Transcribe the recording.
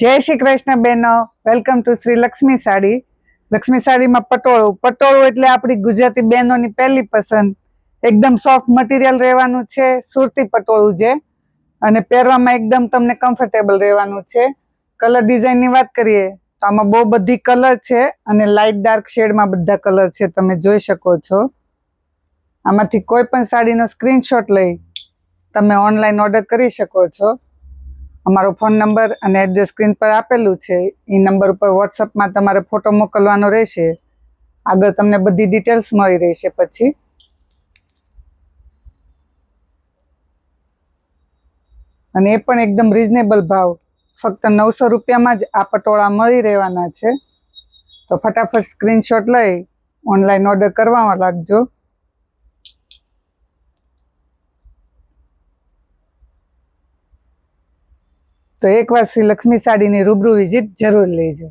જય શ્રી કૃષ્ણ બેનો, welcome to Shri Lakshmi sari. Lakshmi સાડીમાં પટોળું. પટોળું એટલે આપણી ગુજરાતી બહેનોની પહેલી પસંદ. એકદમ સોફ્ટ મટીરિયલ રહેવાનું છે, સુરતી પટોળું છે અને પહેરવામાં એકદમ તમને કમ્ફર્ટેબલ રહેવાનું છે. કલર ડિઝાઇનની વાત કરીએ તો આમાં બહુ બધી કલર છે અને લાઇટ ડાર્ક શેડમાં બધા કલર છે, તમે જોઈ શકો છો. આમાંથી કોઈ પણ સાડીનો સ્ક્રીનશોટ લઈ તમે ઓનલાઈન ઓર્ડર કરી શકો છો. અમારો ફોન નંબર અને એડ્રેસ સ્ક્રીન પર આપેલું છે. એ નંબર ઉપર વોટ્સઅપમાં તમારે ફોટો મોકલવાનો રહેશે. આગળ તમને બધી ડિટેલ્સ મળી રહેશે. પછી અને એ પણ એકદમ રિઝનેબલ ભાવ, ફક્ત 900 રૂપિયામાં જ આ પટોળા મળી રહેવાના છે. તો ફટાફટ સ્ક્રીનશોટ લઈ ઓનલાઈન ઓર્ડર કરવા લાગજો. તો એકવાર શ્રી લક્ષ્મી સાડીની રૂબરૂ વિઝિટ જરૂર લેજો.